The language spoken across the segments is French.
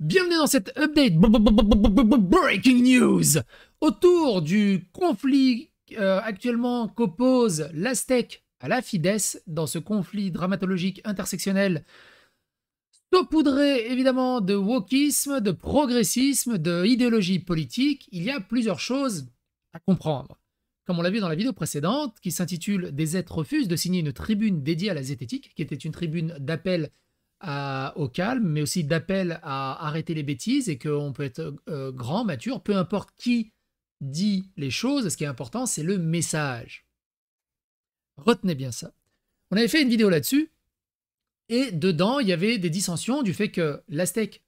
Bienvenue dans cette update breaking news autour du conflit actuellement qu'oppose l'Aztèque à la Fidesz dans ce conflit dramatologique intersectionnel saupoudré évidemment de wokisme, de progressisme, d'idéologie politique. Il y a plusieurs choses à comprendre. Comme on l'a vu dans la vidéo précédente, qui s'intitule « Des êtres refusent de signer une tribune dédiée à la zététique », qui était une tribune d'appel au calme, mais aussi d'appel à arrêter les bêtises et qu'on peut être grand, mature, peu importe qui dit les choses, ce qui est important, c'est le message. Retenez bien ça. On avait fait une vidéo là-dessus, et dedans, il y avait des dissensions du fait que l'Aztèque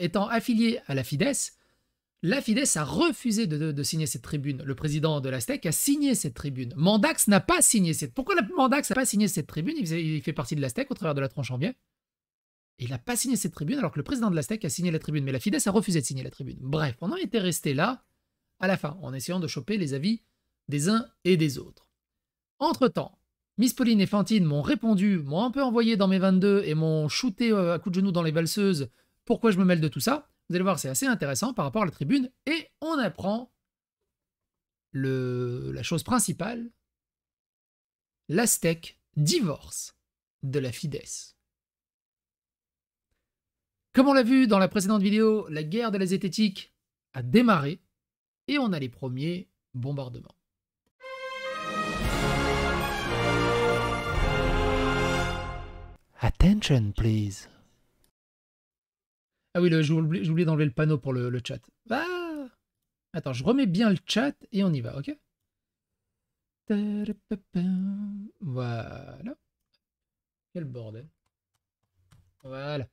étant affilié à la Fidesz a refusé de signer cette tribune. Le président de l'Aztèque a signé cette tribune. Mandax n'a pas signé cette... Pourquoi Mandax n'a pas signé cette tribune? Il fait partie de l'Aztèque au travers de la tranche en biais. Et il n'a pas signé cette tribune alors que le président de l'Aztèque a signé la tribune. Mais la Fidesz a refusé de signer la tribune. Bref, on en était resté là à la fin, en essayant de choper les avis des uns et des autres. Entre-temps, Miss Pauline et Fantine m'ont répondu, m'ont un peu envoyé dans mes 22 et m'ont shooté à coups de genoux dans les valseuses. Pourquoi je me mêle de tout ça? Vous allez voir, c'est assez intéressant par rapport à la tribune. Et on apprend la chose principale. L'Aztèque divorce de la Fidesz. Comme on l'a vu dans la précédente vidéo, la guerre de la zététique a démarré et on a les premiers bombardements. Attention, please. Ah oui, j'ai oublié d'enlever le panneau pour le chat. Ah, attends, je remets bien le chat et on y va, ok? Voilà. Quel bordel. Voilà.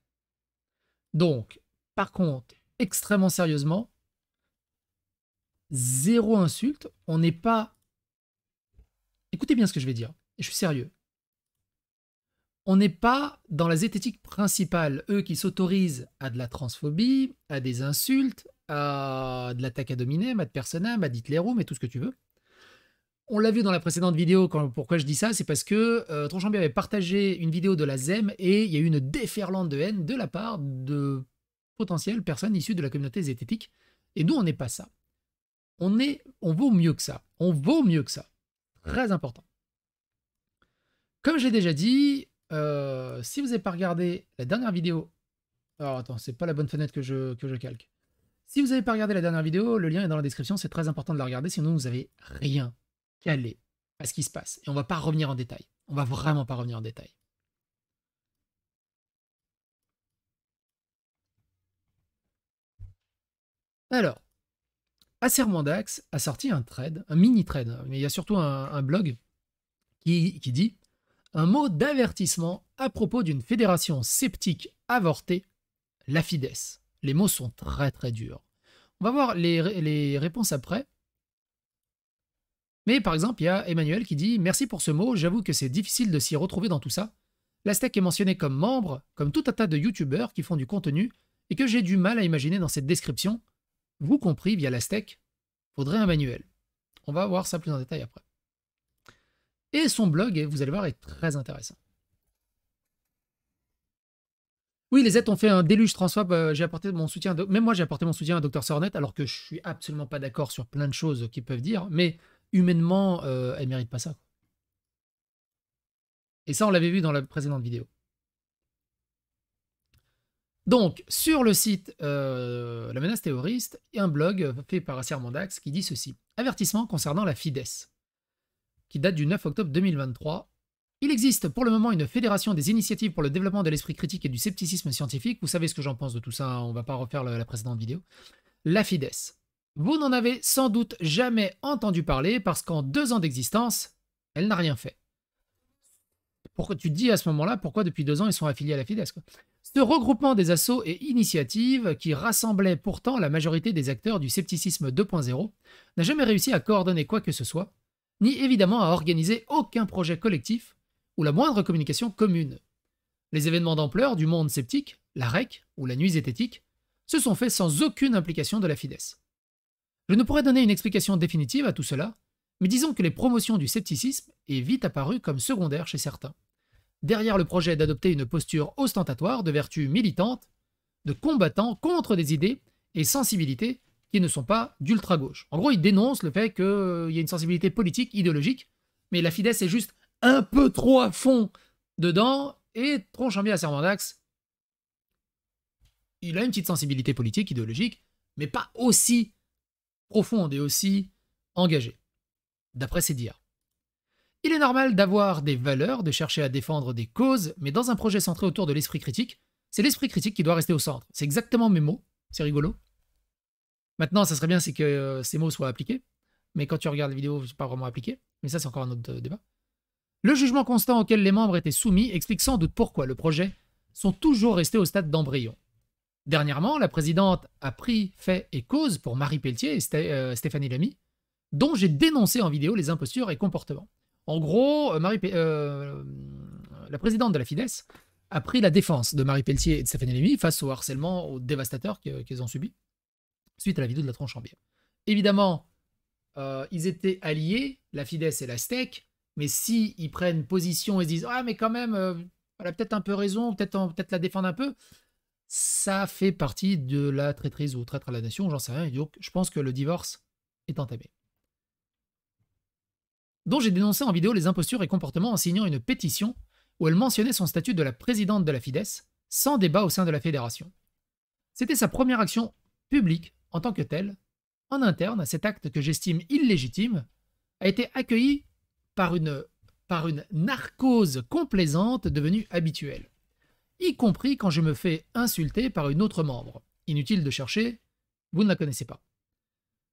Donc, par contre, extrêmement sérieusement, zéro insulte. On n'est pas... Écoutez bien ce que je vais dire. Et je suis sérieux. On n'est pas dans la zététique principale, eux qui s'autorisent à de la transphobie, à des insultes, à de l'attaque ad hominem, ad personam, ad hitlerum et tout ce que tu veux. On l'a vu dans la précédente vidéo, pourquoi je dis ça, c'est parce que Tronchambier avait partagé une vidéo de la ZEM et il y a eu une déferlante de haine de la part de potentielles personnes issues de la communauté zététique. Et nous, on n'est pas ça. On vaut mieux que ça. On vaut mieux que ça. Très important. Comme j'ai déjà dit, si vous n'avez pas regardé la dernière vidéo... Alors attends, c'est pas la bonne fenêtre que je calque. Si vous n'avez pas regardé la dernière vidéo, le lien est dans la description, c'est très important de la regarder, sinon vous n'avez rien calé à ce qui se passe. Et on va pas revenir en détail. On va vraiment pas revenir en détail. Alors, Acer Mandax a sorti un thread, un mini thread, mais il y a surtout un blog qui dit un mot d'avertissement à propos d'une fédération sceptique avortée, la Fidesz. Les mots sont très très durs. On va voir les réponses après. Mais par exemple, il y a Emmanuel qui dit « Merci pour ce mot, j'avoue que c'est difficile de s'y retrouver dans tout ça. L'Aztèque est mentionné comme membre, comme tout un tas de youtubeurs qui font du contenu, et que j'ai du mal à imaginer dans cette description. Vous compris, via l'Aztèque, faudrait un manuel. » On va voir ça plus en détail après. Et son blog, vous allez voir, est très intéressant. Oui, les aides ont fait un déluge transphobe, j'ai apporté mon soutien, même moi j'ai apporté mon soutien à Dr Sornet, alors que je suis absolument pas d'accord sur plein de choses qu'ils peuvent dire, mais humainement, elle ne mérite pas ça. Et ça, on l'avait vu dans la précédente vidéo. Donc, sur le site La Menace Terroriste, il y a un blog fait par Acer Mandax qui dit ceci. Avertissement concernant la Fidesz, qui date du 9 octobre 2023. Il existe pour le moment une fédération des initiatives pour le développement de l'esprit critique et du scepticisme scientifique. Vous savez ce que j'en pense de tout ça, hein, on ne va pas refaire la précédente vidéo. La Fidesz. Vous n'en avez sans doute jamais entendu parler parce qu'en 2 ans d'existence, elle n'a rien fait. Pourquoi tu te dis à ce moment-là, pourquoi depuis 2 ans ils sont affiliés à la Fidesz, quoi. Ce regroupement des assos et initiatives, qui rassemblait pourtant la majorité des acteurs du scepticisme 2.0, n'a jamais réussi à coordonner quoi que ce soit, ni évidemment à organiser aucun projet collectif ou la moindre communication commune. Les événements d'ampleur du monde sceptique, la REC ou la nuit zététique, se sont faits sans aucune implication de la Fidesz. Je ne pourrais donner une explication définitive à tout cela, mais disons que les promotions du scepticisme est vite apparu comme secondaire chez certains. Derrière le projet d'adopter une posture ostentatoire de vertu militante, de combattants contre des idées et sensibilités qui ne sont pas d'ultra-gauche. En gros, il dénonce le fait qu'il y a une sensibilité politique, idéologique, mais la Fidesz est juste un peu trop à fond dedans, et Tronchambier à Servandax, il a une petite sensibilité politique, idéologique, mais pas aussi profonde et aussi engagée, d'après ses dires. Il est normal d'avoir des valeurs, de chercher à défendre des causes, mais dans un projet centré autour de l'esprit critique, c'est l'esprit critique qui doit rester au centre. C'est exactement mes mots, c'est rigolo. Maintenant, ça serait bien c'est que ces mots soient appliqués, mais quand tu regardes la vidéo, c'est pas vraiment appliqué, mais ça c'est encore un autre débat. Le jugement constant auquel les membres étaient soumis explique sans doute pourquoi le projet sont toujours restés au stade d'embryon. Dernièrement, la présidente a pris fait et cause pour Marie Pelletier et Stéphanie Lamy, dont j'ai dénoncé en vidéo les impostures et comportements. En gros, la présidente de la Fidesz a pris la défense de Marie Pelletier et de Stéphanie Lamy face au harcèlement, au dévastateur qu'ils ont subi suite à la vidéo de la Tronchambier. Évidemment, ils étaient alliés, la Fidesz et la STEC, mais si ils prennent position et se disent « Ah, mais quand même, elle a peut-être un peu raison, peut-être la défendre un peu », ça fait partie de la traîtrise ou traître à la nation, j'en sais rien, et donc je pense que le divorce est entamé. Dont j'ai dénoncé en vidéo les impostures et comportements en signant une pétition où elle mentionnait son statut de la présidente de la Fidesz, sans débat au sein de la fédération. C'était sa première action publique en tant que telle. En interne, cet acte que j'estime illégitime a été accueilli par une narcose complaisante devenue habituelle, y compris quand je me fais insulter par une autre membre. Inutile de chercher, vous ne la connaissez pas.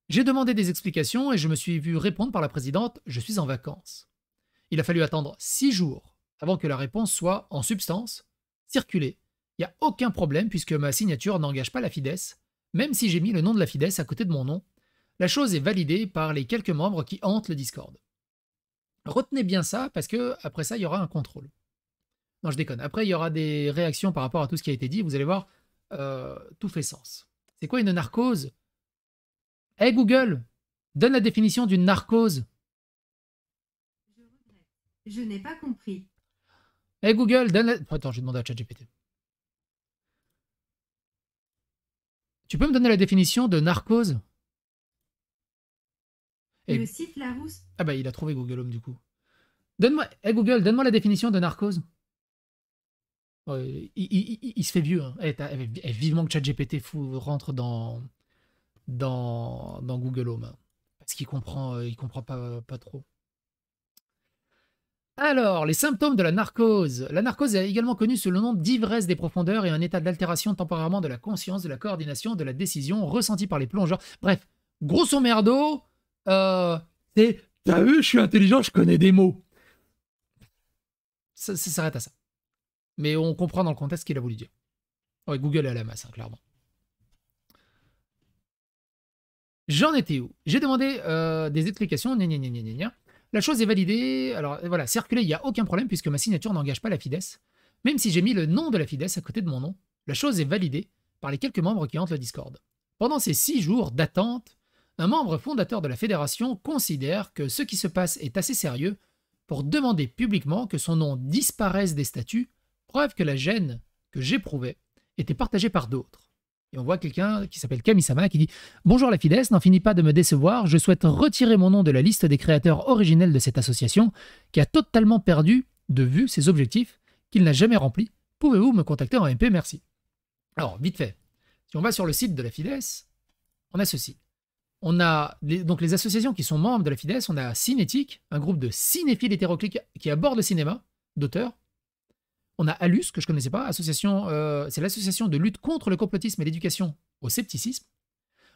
J'ai demandé des explications et je me suis vu répondre par la présidente « Je suis en vacances ». Il a fallu attendre 6 jours avant que la réponse soit, en substance, circulée. Il n'y a aucun problème puisque ma signature n'engage pas la Fidesz, même si j'ai mis le nom de la Fidesz à côté de mon nom. La chose est validée par les quelques membres qui hantent le Discord. Retenez bien ça, parce que après ça, il y aura un contrôle. Non, je déconne. Après, il y aura des réactions par rapport à tout ce qui a été dit. Vous allez voir, tout fait sens. C'est quoi une narcose? Hey Google, donne la définition d'une narcose. Je regrette. Je n'ai pas compris. Hey Google, donne la... Attends, je vais demander à ChatGPT. Tu peux me donner la définition de narcose? Le site Larousse. Ah bah il a trouvé Google Home du coup. Donne-moi, hey Google, donne-moi la définition de narcose. Il se fait vieux. Hein. Vivement que ChatGPT rentre dans Google Home. Hein. Parce qu'il comprend, il comprend pas trop. Alors, les symptômes de la narcose. La narcose est également connue sous le nom d'ivresse des profondeurs et un état d'altération temporairement de la conscience, de la coordination, de la décision ressentie par les plongeurs. Bref, grosso merdo, c'est « T'as vu, je suis intelligent, je connais des mots ». Ça s'arrête à ça. Mais on comprend dans le contexte ce qu'il a voulu dire. Ouais, Google est à la masse, hein, clairement. J'en étais où? J'ai demandé des explications. La chose est validée. Alors voilà, circuler, il n'y a aucun problème puisque ma signature n'engage pas la Fidesz. Même si j'ai mis le nom de la Fidesz à côté de mon nom, la chose est validée par les quelques membres qui hantent le Discord. Pendant ces 6 jours d'attente, un membre fondateur de la fédération considère que ce qui se passe est assez sérieux pour demander publiquement que son nom disparaisse des statuts, preuve que la gêne que j'éprouvais était partagée par d'autres. Et on voit quelqu'un qui s'appelle Kamisama qui dit « Bonjour la Fidesz, n'en finit pas de me décevoir, je souhaite retirer mon nom de la liste des créateurs originels de cette association qui a totalement perdu de vue ses objectifs qu'il n'a jamais remplis. Pouvez-vous me contacter en MP, merci. » Alors, vite fait, si on va sur le site de la Fidesz, on a ceci. On a donc les associations qui sont membres de la Fidesz, on a Cinétique, un groupe de cinéphiles hétéroclites qui aborde le cinéma, d'auteurs. On a ALUS, que je ne connaissais pas, c'est l'association de lutte contre le complotisme et l'éducation au scepticisme.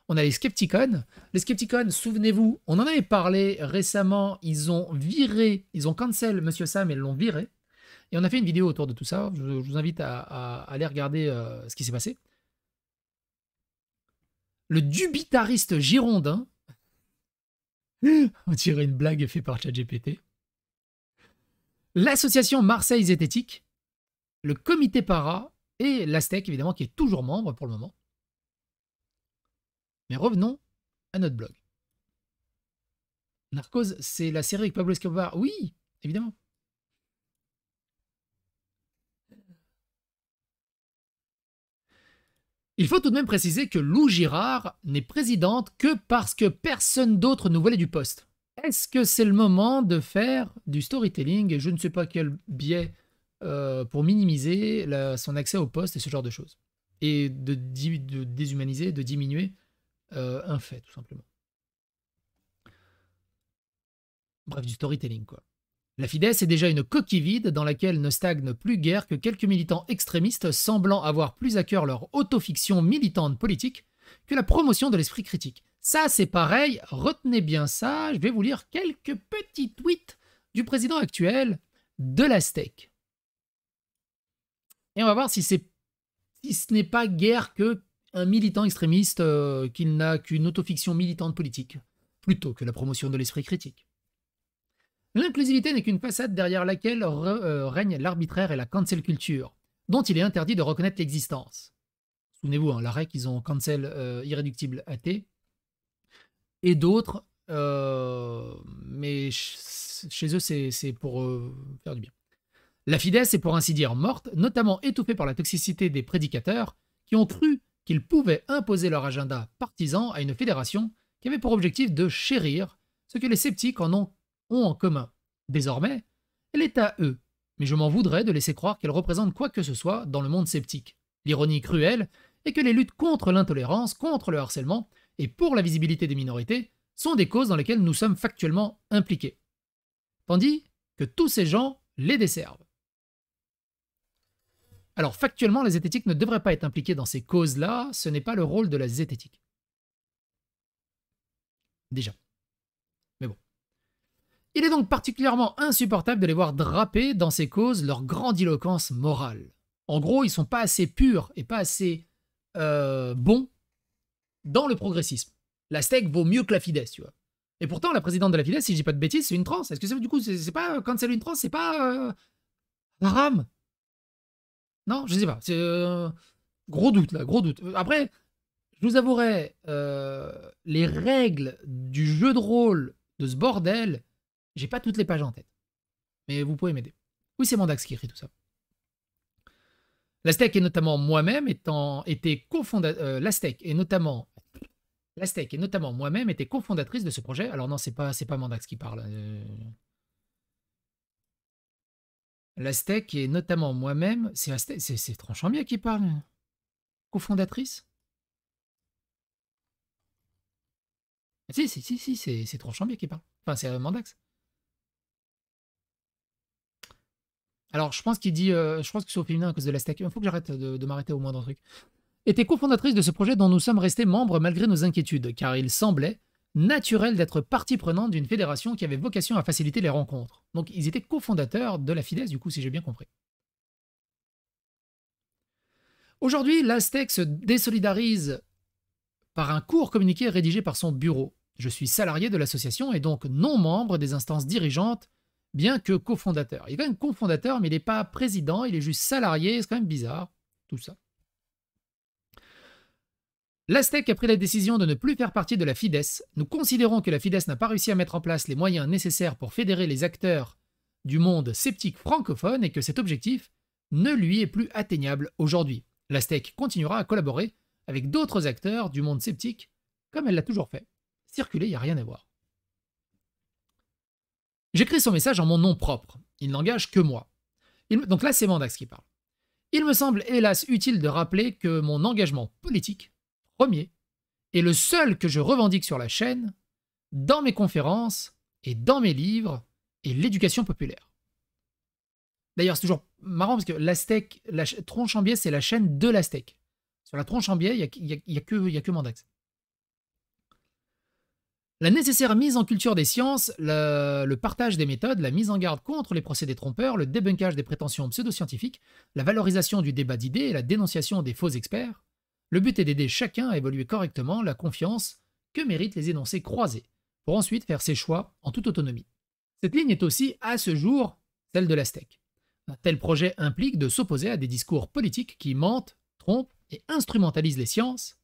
On a les Skepticons. Les Skepticons, souvenez-vous, on en avait parlé récemment, ils ont cancel Monsieur Sam et l'ont viré. Et on a fait une vidéo autour de tout ça, je vous invite à aller regarder ce qui s'est passé. Le dubitariste girondin, on dirait une blague faite par ChatGPT. L'association Marseille Zététique, le comité para et l'Astec, évidemment, qui est toujours membre pour le moment. Mais revenons à notre blog. Narcos, c'est la série avec Pablo Escobar. Oui, évidemment. Il faut tout de même préciser que Lou Girard n'est présidente que parce que personne d'autre ne voulait du poste. Est-ce que c'est le moment de faire du storytelling et je ne sais pas quel biais pour minimiser son accès au poste et ce genre de choses? Et de déshumaniser, de diminuer un fait, tout simplement. Bref, du storytelling, quoi. La Fidesz est déjà une coquille vide dans laquelle ne stagnent plus guère que quelques militants extrémistes semblant avoir plus à cœur leur autofiction militante politique que la promotion de l'esprit critique. Ça, c'est pareil, retenez bien ça, je vais vous lire quelques petits tweets du président actuel de la STEC. Et on va voir si ce n'est pas guère que un militant extrémiste qui n'a qu'une autofiction militante politique, plutôt que la promotion de l'esprit critique. L'inclusivité n'est qu'une façade derrière laquelle règne l'arbitraire et la cancel culture, dont il est interdit de reconnaître l'existence. Souvenez-vous, hein, la REC, ils ont cancel irréductible athée, et d'autres, mais chez eux, c'est pour faire du bien. La Fidesz est pour ainsi dire morte, notamment étouffée par la toxicité des prédicateurs qui ont cru qu'ils pouvaient imposer leur agenda partisan à une fédération qui avait pour objectif de chérir ce que les sceptiques ont en commun. Désormais, elle est à eux, mais je m'en voudrais de laisser croire qu'elle représente quoi que ce soit dans le monde sceptique. L'ironie cruelle est que les luttes contre l'intolérance, contre le harcèlement et pour la visibilité des minorités sont des causes dans lesquelles nous sommes factuellement impliqués. Tandis que tous ces gens les desservent. Alors factuellement, la zététique ne devrait pas être impliquée dans ces causes-là, ce n'est pas le rôle de la zététique. Déjà. Mais bon. Il est donc particulièrement insupportable de les voir draper dans ces causes leur grandiloquence morale. En gros, ils sont pas assez purs et pas assez bons dans le progressisme. La STEC vaut mieux que la Fidesz, tu vois. Et pourtant, la présidente de la Fidesz, si je dis pas de bêtises, c'est une trans. Est-ce que c'est du coup, c'est pas quand c'est une trans, c'est pas haram? Non, je sais pas. C'est gros doute là, gros doute. Après, je vous avouerai, les règles du jeu de rôle de ce bordel, j'ai pas toutes les pages en tête. Mais vous pouvez m'aider. Oui, c'est Mandax qui écrit tout ça. La STEC et notamment moi-même été cofondatrice. La STEC et notamment moi-même était cofondatrice de ce projet. Alors non, c'est pas Mandax qui parle. La STEC et notamment moi-même, c'est Tronchambier qui parle. Cofondatrice. Si, c'est Tronchambier qui parle. Enfin, c'est Mandax. Alors, je pense qu'il dit, je pense que c'est au féminin à cause de la STEC. Il faut que j'arrête de m'arrêter au moindre truc. Était cofondatrice de ce projet dont nous sommes restés membres malgré nos inquiétudes, car il semblait naturel d'être partie prenante d'une fédération qui avait vocation à faciliter les rencontres. Donc, ils étaient cofondateurs de la Fidesz, du coup, si j'ai bien compris. Aujourd'hui, la STEC se désolidarise par un court communiqué rédigé par son bureau. Je suis salarié de l'association et donc non membre des instances dirigeantes, bien que cofondateur. Il est quand même cofondateur, mais il n'est pas président, il est juste salarié, c'est quand même bizarre, tout ça. La STEC a pris la décision de ne plus faire partie de la Fidesz. Nous considérons que la Fidesz n'a pas réussi à mettre en place les moyens nécessaires pour fédérer les acteurs du monde sceptique francophone et que cet objectif ne lui est plus atteignable aujourd'hui. La STEC continuera à collaborer avec d'autres acteurs du monde sceptique comme elle l'a toujours fait. Circuler, il n'y a rien à voir. J'écris son message en mon nom propre. Il n'engage que moi. Donc là, c'est Mandax qui parle. Il me semble hélas utile de rappeler que mon engagement politique, premier, est le seul que je revendique sur la chaîne, dans mes conférences et dans mes livres, est l'éducation populaire. D'ailleurs, c'est toujours marrant parce que la STEC, Tronchambier, c'est la chaîne de la STEC. Sur la Tronchambier, il n'y a que Mandax. La nécessaire mise en culture des sciences, le partage des méthodes, la mise en garde contre les procédés trompeurs, le débunkage des prétentions pseudo-scientifiques, la valorisation du débat d'idées et la dénonciation des faux experts. Le but est d'aider chacun à évoluer correctement la confiance que méritent les énoncés croisés, pour ensuite faire ses choix en toute autonomie. Cette ligne est aussi, à ce jour, celle de la STEC. Un tel projet implique de s'opposer à des discours politiques qui mentent, trompent et instrumentalisent les sciences.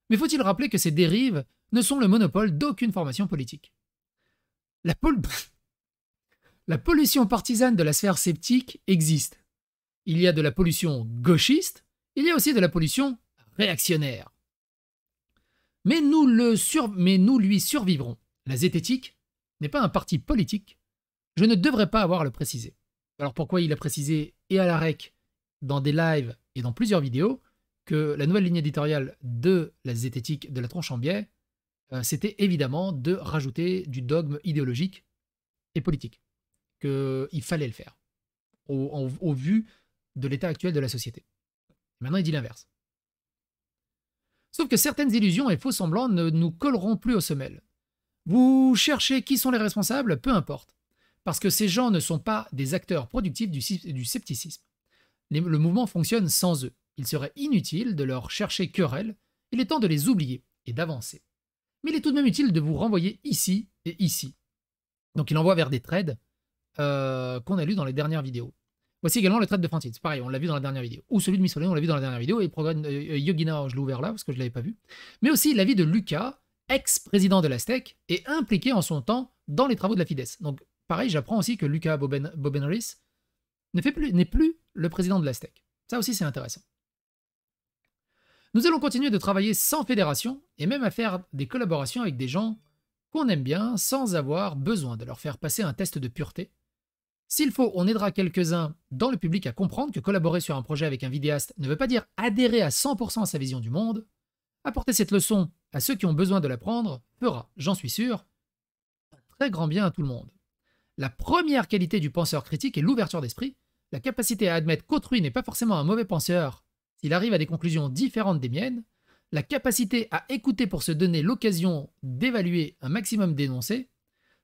Mais faut-il rappeler que ces dérives ne sont le monopole d'aucune formation politique. La pollution partisane de la sphère sceptique existe. Il y a de la pollution gauchiste Il y a aussi de la pollution réactionnaire. Mais nous lui survivrons. La zététique n'est pas un parti politique. Je ne devrais pas avoir à le préciser. Alors pourquoi il a précisé et à la rec, dans des lives et dans plusieurs vidéos, que la nouvelle ligne éditoriale de la zététique de la tronche en biais, c'était évidemment de rajouter du dogme idéologique et politique. Qu'il fallait le faire, au vu de l'état actuel de la société. Maintenant, il dit l'inverse. Sauf que certaines illusions et faux semblants ne nous colleront plus aux semelles. Vous cherchez qui sont les responsables, peu importe. Parce que ces gens ne sont pas des acteurs productifs du scepticisme. Le mouvement fonctionne sans eux. Il serait inutile de leur chercher querelle. Il est temps de les oublier et d'avancer. Mais il est tout de même utile de vous renvoyer ici et ici. Donc il envoie vers des threads qu'on a lus dans les dernières vidéos. Voici également le thread de Francis. C'est pareil, on l'a vu dans la dernière vidéo. Ou celui de Missolé, on l'a vu dans la dernière vidéo. Et Yogina, je l'ai ouvert là parce que je ne l'avais pas vu. Mais aussi l'avis de Lucas, ex-président de la STEC, et impliqué en son temps dans les travaux de la Fidesz. Donc pareil, j'apprends aussi que Lucas Bobenris n'est plus le président de la STEC. Ça aussi, c'est intéressant. Nous allons continuer de travailler sans fédération et même à faire des collaborations avec des gens qu'on aime bien sans avoir besoin de leur faire passer un test de pureté. S'il faut, on aidera quelques-uns dans le public à comprendre que collaborer sur un projet avec un vidéaste ne veut pas dire adhérer à 100% à sa vision du monde. Apporter cette leçon à ceux qui ont besoin de l'apprendre fera, j'en suis sûr, un très grand bien à tout le monde. La première qualité du penseur critique est l'ouverture d'esprit, la capacité à admettre qu'autrui n'est pas forcément un mauvais penseur s'il arrive à des conclusions différentes des miennes, la capacité à écouter pour se donner l'occasion d'évaluer un maximum d'énoncés.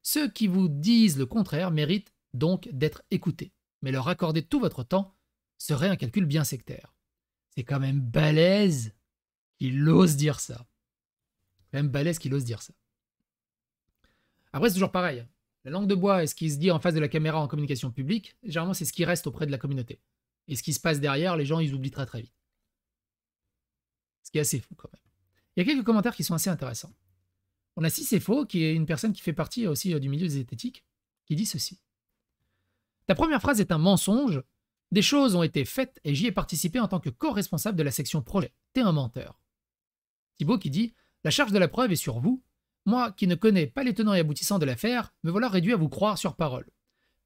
Ceux qui vous disent le contraire méritent donc d'être écoutés, mais leur accorder tout votre temps serait un calcul bien sectaire. C'est quand même balèze qu'il ose dire ça. C'est quand même balèze qu'il ose dire ça. Après, c'est toujours pareil. La langue de bois et ce qui se dit en face de la caméra en communication publique, généralement, c'est ce qui reste auprès de la communauté. Et ce qui se passe derrière, les gens, ils oublient très très vite. Ce qui est assez fou quand même. Il y a quelques commentaires qui sont assez intéressants. On a Si c'est faux, qui est une personne qui fait partie aussi du milieu zététique, qui dit ceci. Ta première phrase est un mensonge. Des choses ont été faites et j'y ai participé en tant que co-responsable de la section projet. T'es un menteur. Thibaut qui dit la charge de la preuve est sur vous. Moi, qui ne connais pas les tenants et aboutissants de l'affaire, me voilà réduit à vous croire sur parole.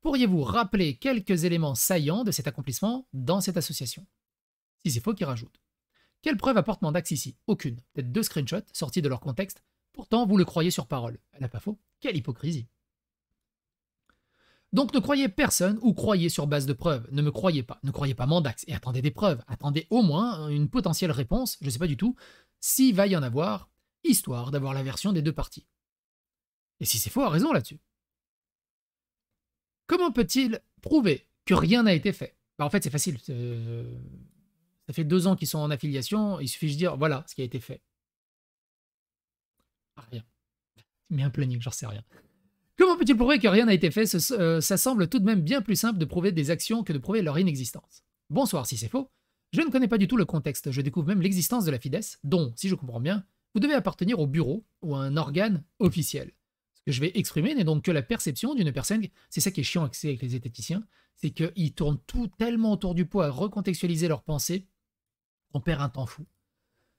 Pourriez-vous rappeler quelques éléments saillants de cet accomplissement dans cette association? Si c'est faux, qui rajoute. Quelle preuve apporte Mandax ici? Aucune. Peut-être 2 screenshots sortis de leur contexte. Pourtant, vous le croyez sur parole. Elle n'a pas faux. Quelle hypocrisie. Donc ne croyez personne ou croyez sur base de preuves. Ne me croyez pas. Ne croyez pas Mandax. Et attendez des preuves. Attendez au moins une potentielle réponse, je ne sais pas du tout, s'il va y en avoir, histoire d'avoir la version des deux parties. Et si c'est faux, a raison là-dessus. Comment peut-il prouver que rien n'a été fait? En fait, c'est facile. Ça fait 2 ans qu'ils sont en affiliation, il suffit de dire voilà ce qui a été fait. Rien. Mais un planning, j'en sais rien. Comment peut-il prouver que rien n'a été fait? Ça semble tout de même bien plus simple de prouver des actions que de prouver leur inexistence. Bonsoir, si c'est faux. Je ne connais pas du tout le contexte, je découvre même l'existence de la Fidesz, dont, si je comprends bien, vous devez appartenir au bureau ou à un organe officiel. Ce que je vais exprimer n'est donc que la perception d'une personne, c'est ça qui est chiant avec les zététiciens, c'est qu'ils tournent tout tellement autour du pot à recontextualiser leurs pensées, on perd un temps fou.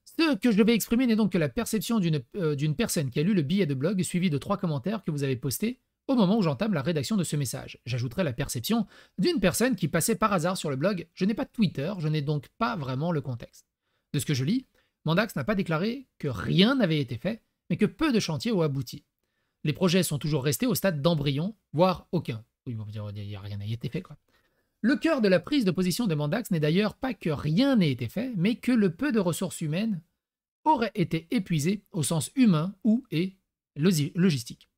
Ce que je vais exprimer n'est donc que la perception d'une personne qui a lu le billet de blog suivi de 3 commentaires que vous avez postés au moment où j'entame la rédaction de ce message. J'ajouterai la perception d'une personne qui passait par hasard sur le blog. Je n'ai pas de Twitter, je n'ai donc pas vraiment le contexte. De ce que je lis, Mandax n'a pas déclaré que rien n'avait été fait, mais que peu de chantiers ont abouti. Les projets sont toujours restés au stade d'embryon, voire aucun. Oui, bon, rien n'a été fait, quoi. Le cœur de la prise de position de Mandax n'est d'ailleurs pas que rien n'ait été fait, mais que le peu de ressources humaines aurait été épuisé au sens humain ou et logistique.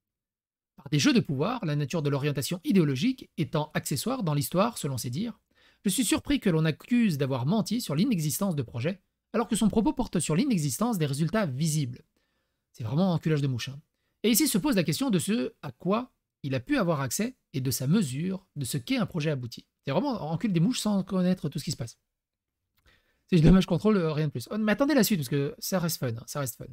Par des jeux de pouvoir, la nature de l'orientation idéologique étant accessoire dans l'histoire, selon ses dires, je suis surpris que l'on accuse d'avoir menti sur l'inexistence de projets, alors que son propos porte sur l'inexistence des résultats visibles. C'est vraiment un enculage de mouche. Hein. Et ici se pose la question de ce à quoi il a pu avoir accès et de sa mesure de ce qu'est un projet abouti. C'est vraiment encule des mouches sans connaître tout ce qui se passe. C'est du dommage contrôle, rien de plus. Oh, mais attendez la suite, parce que ça reste fun. Hein, ça reste fun.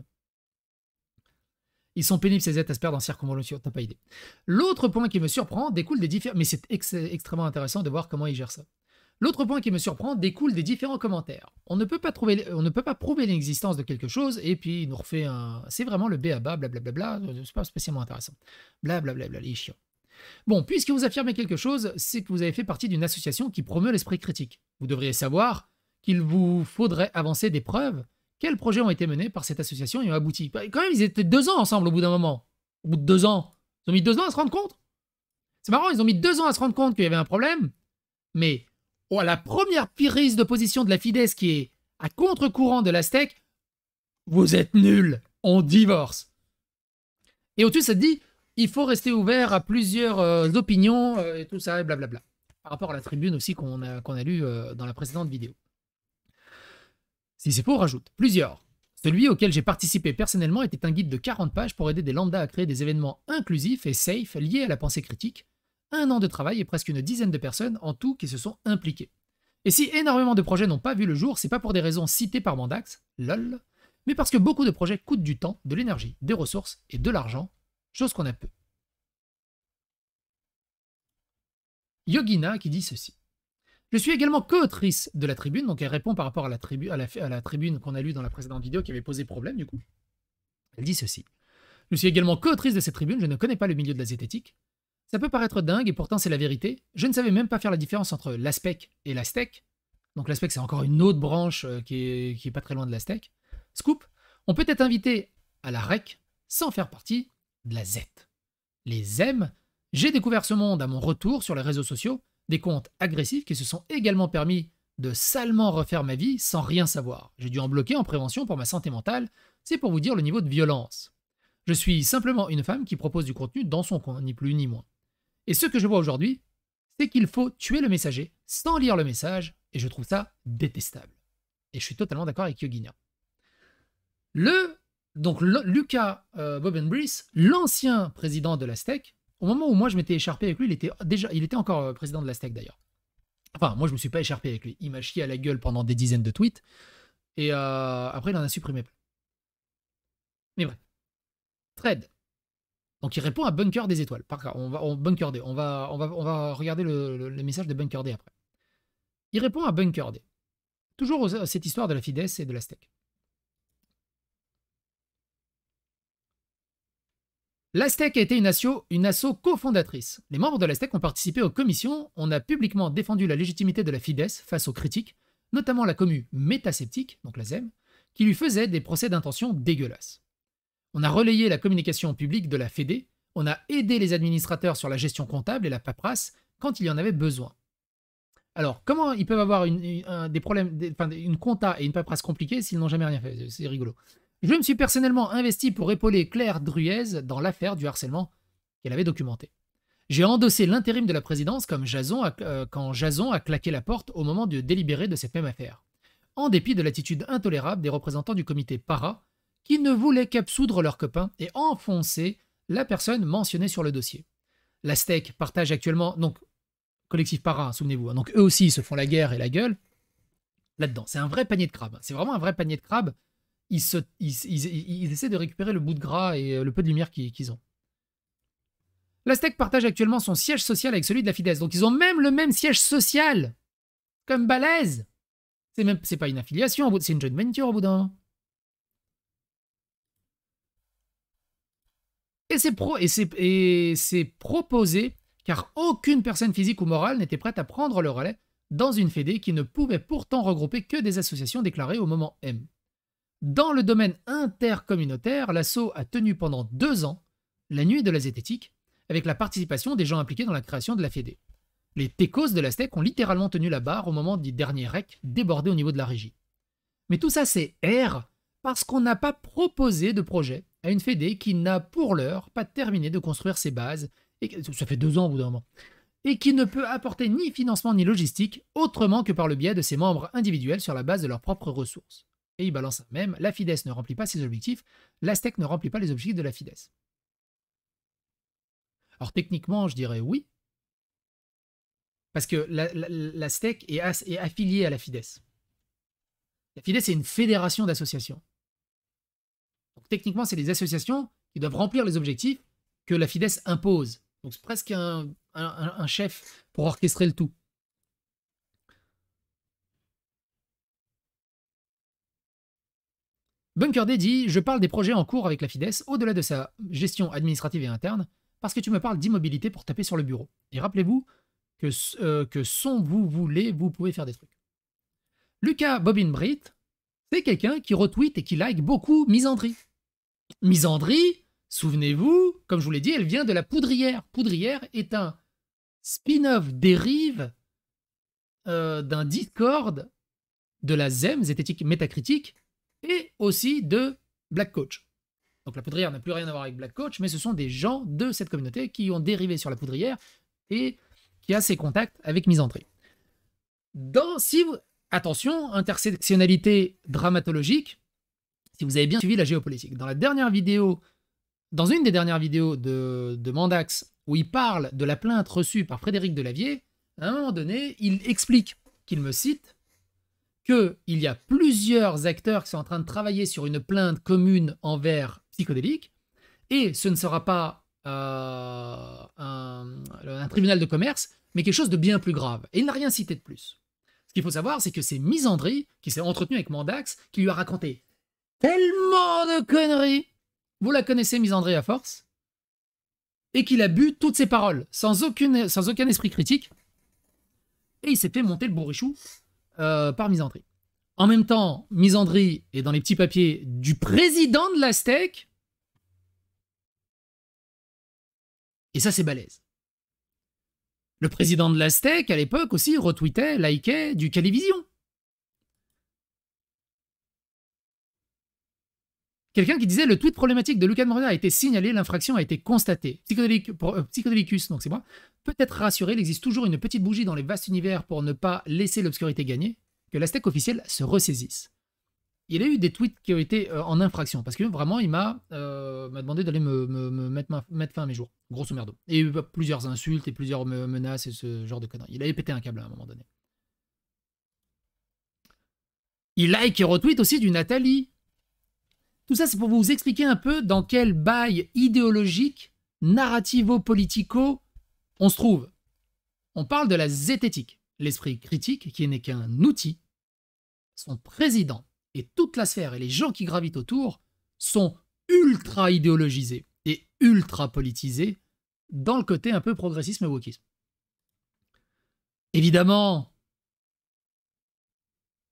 Ils sont pénibles ces êtres à se perdre en circonvolution, t'as pas idée. L'autre point qui me surprend découle des différents... Mais c'est extrêmement intéressant de voir comment ils gèrent ça. L'autre point qui me surprend découle des différents commentaires. On ne peut pas prouver l'existence de quelque chose, et puis il nous refait un... C'est vraiment le b.a.-ba, blablabla, c'est pas spécialement intéressant. Blablabla, il est chiant. Bon, puisque vous affirmez quelque chose, c'est que vous avez fait partie d'une association qui promeut l'esprit critique. Vous devriez savoir qu'il vous faudrait avancer des preuves. Quels projets ont été menés par cette association et ont abouti? Quand même, ils étaient 2 ans ensemble au bout d'un moment. Au bout de 2 ans. Ils ont mis 2 ans à se rendre compte. C'est marrant, ils ont mis 2 ans à se rendre compte qu'il y avait un problème, mais à la première prise de position de la Fidesz qui est à contre-courant de la STEC, vous êtes nuls, on divorce. Et au-dessus, ça te dit, il faut rester ouvert à plusieurs opinions et tout ça, et blablabla. Par rapport à la tribune aussi qu'on a lu dans la précédente vidéo. Si c'est faux, on rajoute plusieurs. Celui auquel j'ai participé personnellement était un guide de 40 pages pour aider des lambdas à créer des événements inclusifs et safe liés à la pensée critique. 1 an de travail et presque une dizaine de personnes en tout qui se sont impliquées. Et si énormément de projets n'ont pas vu le jour, c'est pas pour des raisons citées par Mandax, lol, mais parce que beaucoup de projets coûtent du temps, de l'énergie, des ressources et de l'argent, chose qu'on a peu. Yogina qui dit ceci. Je suis également co-autrice de la tribune, donc elle répond par rapport à la tribune qu'on a lue dans la précédente vidéo qui avait posé problème du coup. Elle dit ceci. Je suis également co-autrice de cette tribune, je ne connais pas le milieu de la zététique. Ça peut paraître dingue et pourtant c'est la vérité. Je ne savais même pas faire la différence entre l'ASPEC et la STEC. Donc l'ASPEC c'est encore une autre branche qui est pas très loin de la STEC. Scoop, on peut être invité à la REC sans faire partie de la Z. Les M, j'ai découvert ce monde à mon retour sur les réseaux sociaux, des comptes agressifs qui se sont également permis de salement refaire ma vie sans rien savoir. J'ai dû en bloquer en prévention pour ma santé mentale, c'est pour vous dire le niveau de violence. Je suis simplement une femme qui propose du contenu dans son coin, ni plus ni moins. Et ce que je vois aujourd'hui, c'est qu'il faut tuer le messager sans lire le message, et je trouve ça détestable. Et je suis totalement d'accord avec Yogina. Lucas Bobenbrice, l'ancien président de la STEC, au moment où moi je m'étais écharpé avec lui, il était encore président de la STEC d'ailleurs. Enfin, moi je me suis pas écharpé avec lui. Il m'a chié à la gueule pendant des dizaines de tweets, et après il en a supprimé plein. Mais bref. Thread. Donc il répond à Bunker des étoiles. Par contre, Bunker D. On va regarder le message de Bunker D après. Il répond à Bunker D. Toujours cette histoire de la Fidesz et de la STEC. La STEC a été une asso cofondatrice. Les membres de la STEC ont participé aux commissions. On a publiquement défendu la légitimité de la Fidesz face aux critiques, notamment la commu métasceptique, donc la ZEM, qui lui faisait des procès d'intention dégueulasses. On a relayé la communication publique de la Fédé, on a aidé les administrateurs sur la gestion comptable et la paperasse quand il y en avait besoin. Alors, comment ils peuvent avoir des problèmes, une compta et une paperasse compliquée s'ils n'ont jamais rien fait? C'est rigolo. Je me suis personnellement investi pour épauler Claire Druez dans l'affaire du harcèlement qu'elle avait documenté. J'ai endossé l'intérim de la présidence quand Jason a claqué la porte au moment de délibérer de cette même affaire, en dépit de l'attitude intolérable des représentants du comité para, qui ne voulaient qu'absoudre leurs copains et enfoncer la personne mentionnée sur le dossier. La STEC partage actuellement, donc collectif para, souvenez-vous, donc eux aussi ils se font la guerre et la gueule là-dedans. C'est un vrai panier de crabes. C'est vraiment un vrai panier de crabes. Ils essaient de récupérer le bout de gras et le peu de lumière qu'ils ont. La STEC partage actuellement son siège social avec celui de la Fidesz. Donc ils ont même le même siège social. Comme balèze. C'est pas une affiliation, c'est une joint venture au bout d'un moment. Et c'est proposé car aucune personne physique ou morale n'était prête à prendre le relais dans une fédé qui ne pouvait pourtant regrouper que des associations déclarées au moment M. Dans le domaine intercommunautaire, l'asso a tenu pendant 2 ans la nuit de la zététique avec la participation des gens impliqués dans la création de la fédé. Les techos de la STEC ont littéralement tenu la barre au moment du dernier rec débordé au niveau de la régie. Mais tout ça c'est R parce qu'on n'a pas proposé de projet à une fédé qui n'a pour l'heure pas terminé de construire ses bases, et ça fait 2 ans au bout d'un moment, et qui ne peut apporter ni financement ni logistique autrement que par le biais de ses membres individuels sur la base de leurs propres ressources. Et il balance même, la Fidesz ne remplit pas ses objectifs, la STEC ne remplit pas les objectifs de la Fidesz. Alors techniquement, je dirais oui, parce que la STEC est affiliée à la Fidesz. La Fidesz est une fédération d'associations. Donc techniquement, c'est les associations qui doivent remplir les objectifs que la Fidesz impose. Donc c'est presque un chef pour orchestrer le tout. Bunker D dit « Je parle des projets en cours avec la FIDES, au-delà de sa gestion administrative et interne, parce que tu me parles d'immobilité pour taper sur le bureau. Et rappelez-vous que son vous voulez, vous pouvez faire des trucs. » Lucas Bobin Britt, c'est quelqu'un qui retweet et qui like beaucoup Misandrie. Misandrie, souvenez-vous, comme je vous l'ai dit, elle vient de la Poudrière. Poudrière est un spin-off dérive d'un Discord de la ZEM, Zététique Métacritique, et aussi de Black Coach. Donc la Poudrière n'a plus rien à voir avec Black Coach, mais ce sont des gens de cette communauté qui ont dérivé sur la Poudrière et qui a ses contacts avec Misandrie. Attention, intersectionnalité dramatologique, si vous avez bien suivi la géopolitique. Dans une des dernières vidéos de Mandax, où il parle de la plainte reçue par Frédéric Delavier, à un moment donné, il explique, qu'il me cite, qu'il y a plusieurs acteurs qui sont en train de travailler sur une plainte commune envers Psychodélique, et ce ne sera pas un tribunal de commerce, mais quelque chose de bien plus grave. Et il n'a rien cité de plus. Ce qu'il faut savoir, c'est que c'est Misandrie qui s'est entretenu avec Mandax, qui lui a raconté tellement de conneries. Vous la connaissez, Misandrie, à force. Et qu'il a bu toutes ses paroles, sans aucun esprit critique. Et il s'est fait monter le bourrichou par Misandrie. En même temps, Misandrie est dans les petits papiers du président de l'Aztec. Et ça, c'est balèze. Le président de l'Aztec, à l'époque aussi, retweetait, likait du Calivision. Quelqu'un qui disait « Le tweet problématique de Lucas Morena a été signalé, l'infraction a été constatée. Psychodélicus, donc c'est moi, peut être rassuré, il existe toujours une petite bougie dans les vastes univers pour ne pas laisser l'obscurité gagner, que l'Aztec officiel se ressaisisse. » Il a eu des tweets qui ont été en infraction, parce que vraiment, il m'a demandé d'aller me mettre fin à mes jours, grosso merdo. Et il y a eu plusieurs insultes et plusieurs menaces et ce genre de conneries. Il avait pété un câble à un moment donné. Il like et retweet aussi du Nathalie. Tout ça, c'est pour vous expliquer un peu dans quel bail idéologique, narrativo-politico, on se trouve. On parle de la zététique, l'esprit critique qui n'est qu'un outil. Son président et toute la sphère et les gens qui gravitent autour sont ultra idéologisés et ultra politisés dans le côté un peu progressisme et wokisme. Évidemment,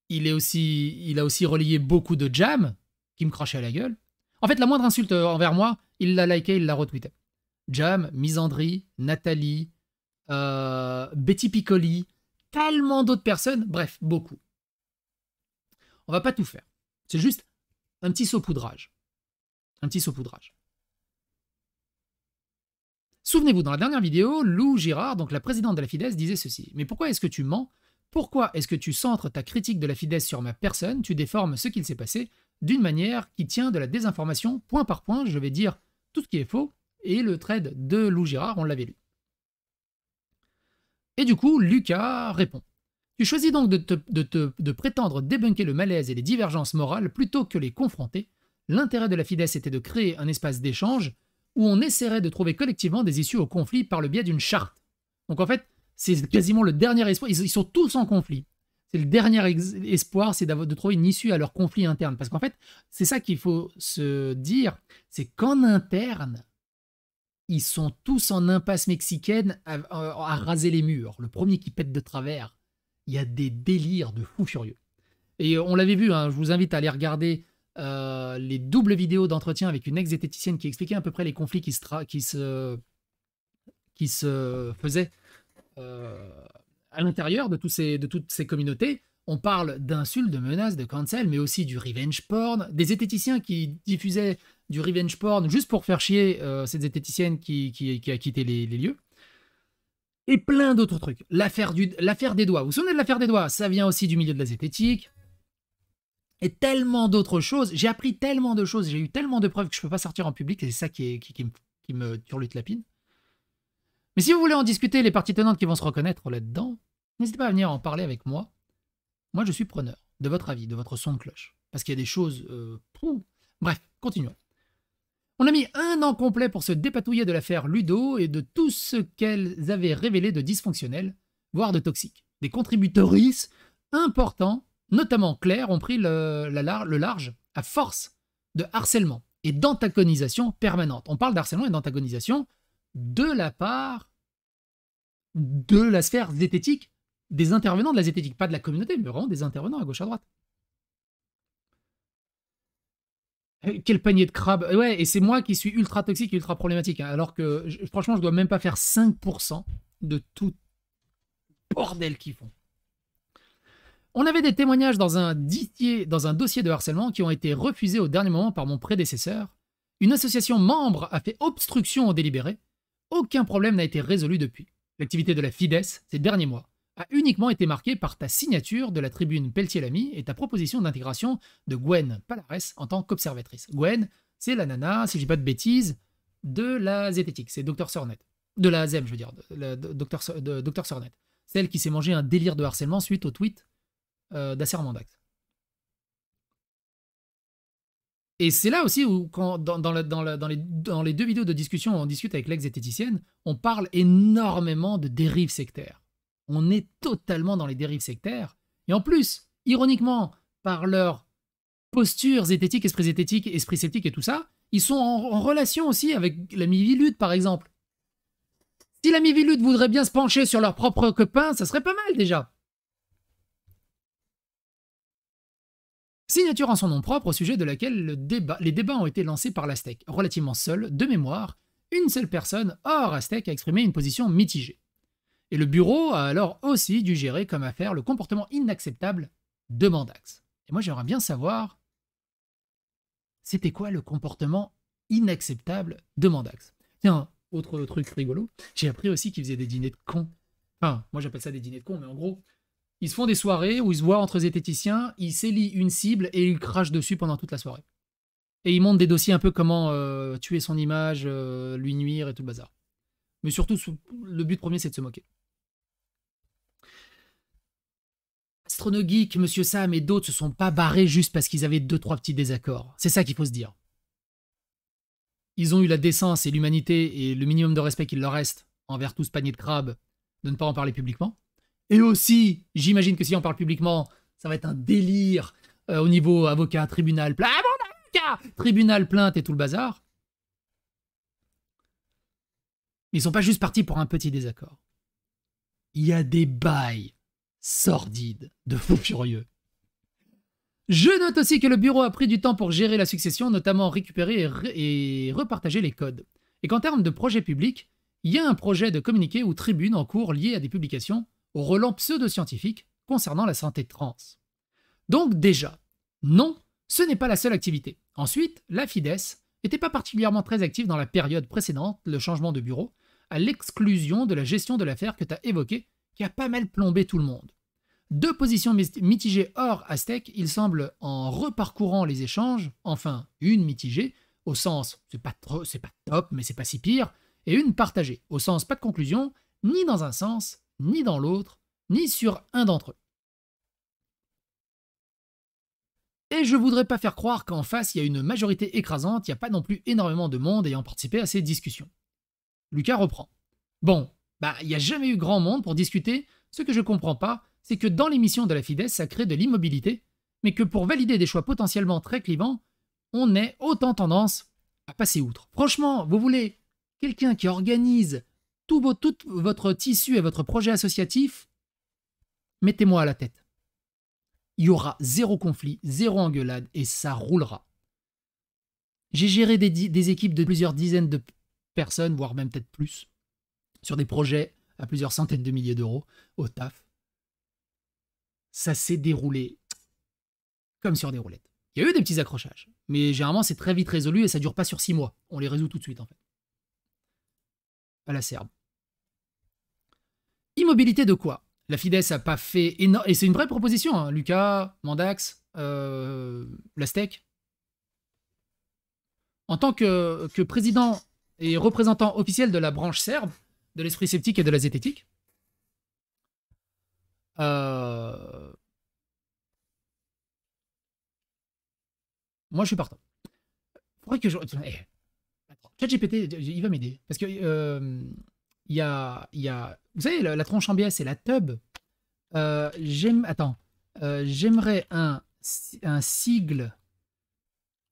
il a aussi relayé beaucoup de jam qui me crachait à la gueule. En fait, la moindre insulte envers moi, il l'a liké, il l'a retweeté. Jam, Misandrie, Nathalie, Betty Piccoli, tellement d'autres personnes, bref, beaucoup. On va pas tout faire. C'est juste un petit saupoudrage. Un petit saupoudrage. Souvenez-vous, dans la dernière vidéo, Lou Girard, donc la présidente de la FIDES, disait ceci. « Mais pourquoi est-ce que tu mens? Pourquoi est-ce que tu centres ta critique de la FIDES sur ma personne? Tu déformes ce qu'il s'est passé d'une manière qui tient de la désinformation, point par point, je vais dire tout ce qui est faux. » Et le thread de Lou Girard, on l'avait lu. Et du coup, Lucas répond. Tu choisis donc de prétendre débunker le malaise et les divergences morales plutôt que les confronter. L'intérêt de la FIDES était de créer un espace d'échange où on essaierait de trouver collectivement des issues au conflit par le biais d'une charte. Donc en fait, c'est quasiment le dernier espoir. Ils sont tous en conflit. C'est le dernier espoir, c'est de trouver une issue à leur conflit interne. Parce qu'en fait, c'est ça qu'il faut se dire, c'est qu'en interne, ils sont tous en impasse mexicaine à raser les murs. Le premier qui pète de travers. Il y a des délires de fous furieux. Et on l'avait vu, hein, je vous invite à aller regarder les doubles vidéos d'entretien avec une ex-zététicienne qui expliquait à peu près les conflits qui se faisaient à l'intérieur de toutes ces communautés. On parle d'insultes, de menaces, de cancel, mais aussi du revenge porn, des zététiciens qui diffusaient du revenge porn juste pour faire chier cette zététicienne qui a quitté les lieux. Et plein d'autres trucs. L'affaire des doigts. Vous vous souvenez de l'affaire des doigts? Ça vient aussi du milieu de la zététique. Et tellement d'autres choses. J'ai appris tellement de choses. J'ai eu tellement de preuves que je ne peux pas sortir en public. Et c'est ça qui me turlute la pine. Mais si vous voulez en discuter, les parties tenantes qui vont se reconnaître là-dedans, n'hésitez pas à venir en parler avec moi. Moi, je suis preneur de votre avis, de votre son de cloche. Parce qu'il y a des choses... Bref, continuons. On a mis 1 an complet pour se dépatouiller de l'affaire Ludo et de tout ce qu'elles avaient révélé de dysfonctionnel, voire de toxique. Des contributrices importants, notamment Claire, ont pris le large à force de harcèlement et d'antagonisation permanente. On parle d'harcèlement et d'antagonisation de la part de la sphère zététique, des intervenants de la zététique, pas de la communauté, mais vraiment des intervenants à gauche à droite. Quel panier de crabes. Ouais, et c'est moi qui suis ultra toxique et ultra problématique, hein, alors que franchement, je dois même pas faire 5% de tout bordel qu'ils font. On avait des témoignages dans un dossier de harcèlement qui ont été refusés au dernier moment par mon prédécesseur. Une association membre a fait obstruction au délibéré. Aucun problème n'a été résolu depuis. L'activité de la FIDES, ces derniers mois, a uniquement été marquée par ta signature de la tribune Pelletier-Lamy et ta proposition d'intégration de Gwen Palares en tant qu'observatrice. Gwen, c'est la nana, si je dis pas de bêtises, de la zététique, c'est Dr Sornet. De la ZEM, je veux dire, de Dr Sornet. Celle qui s'est mangé un délire de harcèlement suite au tweet d'Asser Mandax. Et c'est là aussi où, quand, dans les deux vidéos de discussion où on discute avec l'ex-zététicienne, on parle énormément de dérives sectaires. On est totalement dans les dérives sectaires. Et en plus, ironiquement, par leur posture zététique, esprit sceptique et tout ça, ils sont en relation aussi avec l'ami Vilude, par exemple. Si l'ami Vilude voudrait bien se pencher sur leur propre copain, ça serait pas mal déjà. Signature en son nom propre au sujet de laquelle les débats ont été lancés par l'Aztec. Relativement seul, de mémoire, une seule personne hors Aztec a exprimé une position mitigée. Et le bureau a alors aussi dû gérer comme affaire le comportement inacceptable de Mandax. Et moi j'aimerais bien savoir, c'était quoi le comportement inacceptable de Mandax? Tiens, autre truc rigolo, j'ai appris aussi qu'ils faisaient des dîners de cons. Enfin, moi j'appelle ça des dîners de cons, mais en gros, ils se font des soirées où ils se voient entre zététiciens, ils s'élient une cible et ils crachent dessus pendant toute la soirée. Et ils montent des dossiers un peu comment tuer son image, lui nuire et tout le bazar. Mais surtout, le but premier, c'est de se moquer. Astronogeek, Monsieur Sam et d'autres se sont pas barrés juste parce qu'ils avaient 2-3 petits désaccords. C'est ça qu'il faut se dire. Ils ont eu la décence et l'humanité et le minimum de respect qu'il leur reste envers tout ce panier de crabes de ne pas en parler publiquement. Et aussi, j'imagine que si on parle publiquement, ça va être un délire au niveau avocat, tribunal, plainte, tribunal, plainte et tout le bazar. Ils sont pas juste partis pour un petit désaccord. Il y a des bails sordides de fous furieux. Je note aussi que le bureau a pris du temps pour gérer la succession, notamment récupérer et repartager les codes. Et qu'en termes de projet public, il y a un projet de communiqué ou tribune en cours lié à des publications au relent pseudo-scientifique concernant la santé trans. Donc déjà, non, ce n'est pas la seule activité. Ensuite, la FIDES n'était pas particulièrement très active dans la période précédente, le changement de bureau, à l'exclusion de la gestion de l'affaire que tu as évoquée, qui a pas mal plombé tout le monde. Deux positions mitigées hors Aztec, il semble, en reparcourant les échanges, enfin une mitigée, au sens c'est pas top, mais c'est pas si pire, et une partagée, au sens pas de conclusion, ni dans un sens, ni dans l'autre, ni sur un d'entre eux. Et je voudrais pas faire croire qu'en face, il y a une majorité écrasante, il n'y a pas non plus énormément de monde ayant participé à ces discussions. Lucas reprend. Bon, il n'y a jamais eu grand monde pour discuter. Ce que je comprends pas, c'est que dans l'émission de la FIDES, ça crée de l'immobilité, mais que pour valider des choix potentiellement très clivants, on ait autant tendance à passer outre. Franchement, vous voulez quelqu'un qui organise tout votre tissu et votre projet associatif, mettez-moi à la tête. Il y aura zéro conflit, zéro engueulade, et ça roulera. J'ai géré des équipes de plusieurs dizaines de personnes, voire même peut-être plus, sur des projets à plusieurs centaines de milliers d'euros, au taf. Ça s'est déroulé comme sur des roulettes. Il y a eu des petits accrochages, mais généralement c'est très vite résolu et ça dure pas sur 6 mois. On les résout tout de suite en fait. À la Serbe. Immobilité de quoi? La FIDES a pas fait énorme... Et c'est une vraie proposition, hein. Lucas, Mandax, l'Aztec. En tant que président et représentant officiel de la branche serbe, de l'esprit sceptique et de la zététique, moi je suis partant. Faudrait que je... Attends, ChatGPT, il va m'aider. Parce que il y a... Vous savez, la tronche en biais, c'est la tub. J'aimerais un sigle